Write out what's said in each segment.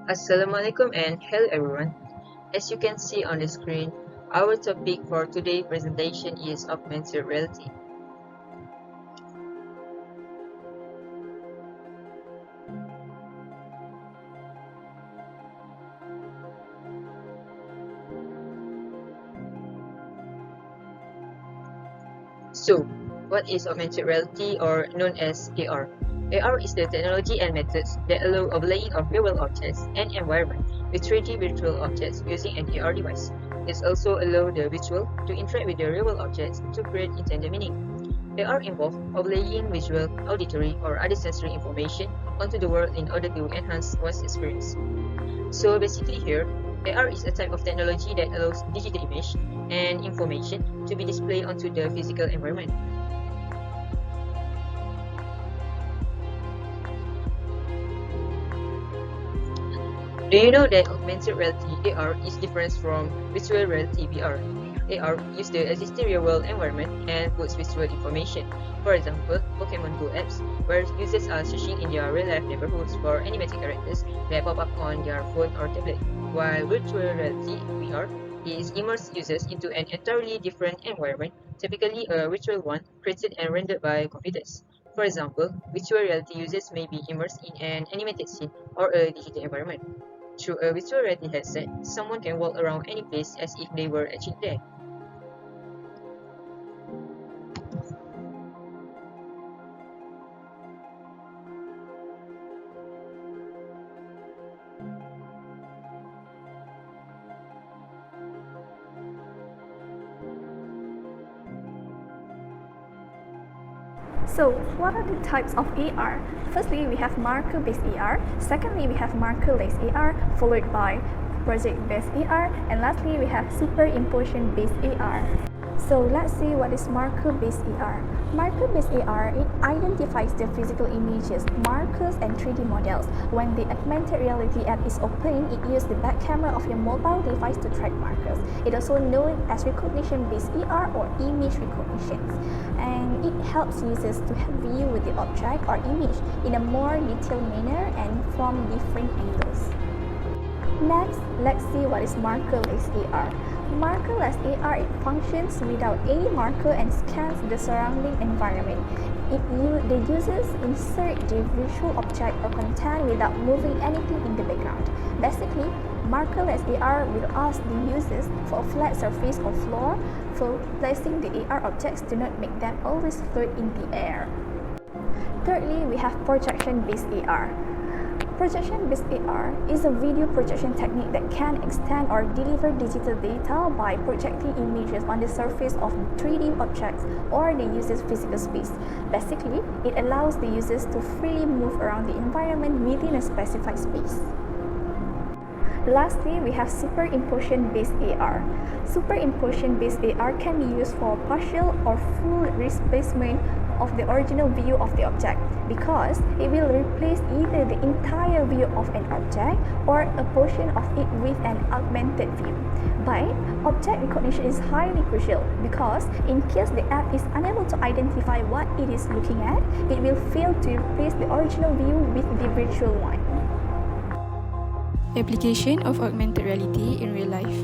Assalamualaikum and hello everyone. As you can see on the screen, our topic for today's presentation is augmented reality. So, what is augmented reality or known as AR? AR is the technology and methods that allow overlaying of real objects and environment with 3D virtual objects using an AR device. It also allows the visual to interact with the real objects to create intended meaning. AR involves overlaying visual, auditory, or other sensory information onto the world in order to enhance one's experience. So basically here, AR is a type of technology that allows digital image and information to be displayed onto the physical environment. Do you know that augmented reality AR is different from virtual reality VR? AR uses the existing real-world environment and puts visual information. For example, Pokemon Go apps, where users are searching in their real-life neighborhoods for animated characters that pop up on their phone or tablet. While virtual reality VR is immerse users into an entirely different environment, typically a virtual one created and rendered by computers. For example, virtual reality users may be immersed in an animated scene or a digital environment. Through a virtual reality headset, someone can walk around any place as if they were actually there. So, what are the types of AR? Firstly, we have marker-based AR. Secondly, we have markerless AR, followed by project-based AR. And lastly, we have superimposition-based AR. So, let's see what is marker-based AR. Marker-based AR, it identifies the physical images, markers, and 3D models. When the augmented reality app is open, it uses the back camera of your mobile device to track markers. It also known as recognition-based AR or image recognition. And it helps users to have view with the object or image in a more detailed manner and from different angles. Next, let's see what is markerless AR. Markerless AR, it functions without any marker and scans the surrounding environment. The users insert the visual object or content without moving anything in the background. Basically, markerless AR will ask the users for a flat surface or floor, for placing the AR objects do not make them always float in the air. Thirdly, we have projection-based AR. Projection-based AR is a video projection technique that can extend or deliver digital data by projecting images on the surface of 3D objects or the user's physical space. Basically, it allows the users to freely move around the environment within a specified space. Lastly, we have superimposition-based AR. Superimposition-based AR can be used for partial or full replacement of the original view of the object because it will replace either the entire view of an object or a portion of it with an augmented view. But object recognition is highly crucial because in case the app is unable to identify what it is looking at, it will fail to replace the original view with the virtual one. Application of augmented reality in real life.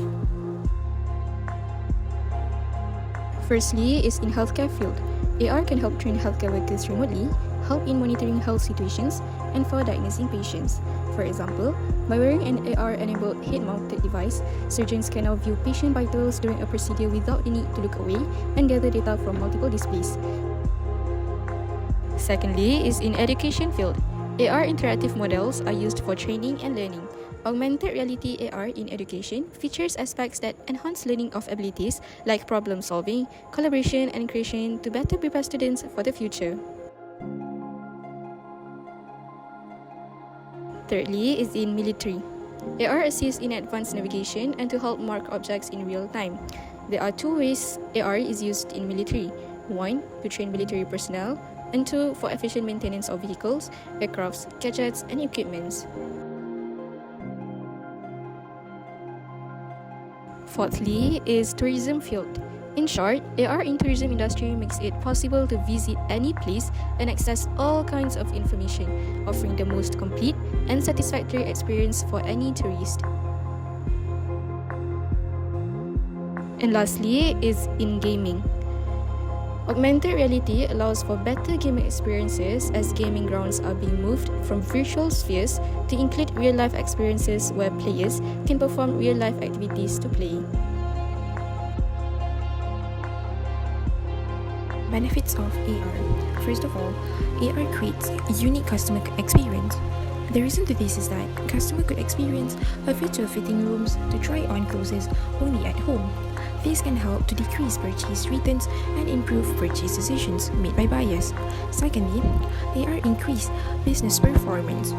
Firstly is in healthcare field. AR can help train healthcare workers remotely, help in monitoring health situations, and for diagnosing patients. For example, by wearing an AR-enabled head-mounted device, surgeons can now view patient vitals during a procedure without the need to look away and gather data from multiple displays. Secondly is in education field. AR interactive models are used for training and learning. Augmented reality AR in education features aspects that enhance learning of abilities like problem solving, collaboration, and creation to better prepare students for the future. Thirdly is in military. AR assists in advanced navigation and to help mark objects in real time. There are two ways AR is used in military. One, to train military personnel, and two, for efficient maintenance of vehicles, aircrafts, gadgets, and equipments. Fourthly is tourism field. In short, AR in tourism industry makes it possible to visit any place and access all kinds of information, offering the most complete, and satisfactory experience for any tourist. And lastly is in gaming. Augmented reality allows for better gaming experiences as gaming grounds are being moved from virtual spheres to include real-life experiences where players can perform real-life activities to play. Benefits of AR. First of all, AR creates a unique customer experience. The reason to this is that customer could experience a virtual fitting rooms to try on clothes only at home. This can help to decrease purchase returns and improve purchase decisions made by buyers. Secondly, AR increase business performance.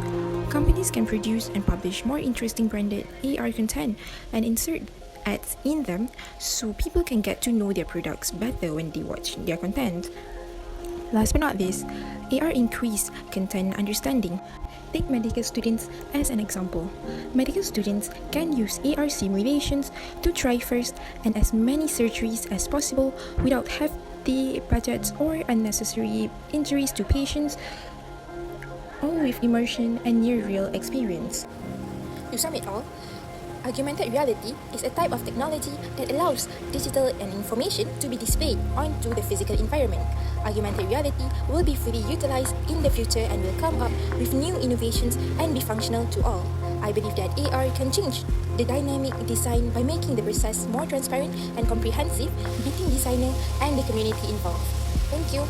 Companies can produce and publish more interesting branded AR content and insert ads in them so people can get to know their products better when they watch their content. Last but not least, AR increase content understanding. Take medical students as an example. Medical students can use AR simulations to try first and as many surgeries as possible without hefty budgets or unnecessary injuries to patients, all with immersion and near-real experience. To sum it all, augmented reality is a type of technology that allows digital and information to be displayed onto the physical environment. Augmented reality will be fully utilized in the future and will come up with new innovations and be functional to all. I believe that AR can change the dynamic design by making the process more transparent and comprehensive between designer and the community involved. Thank you.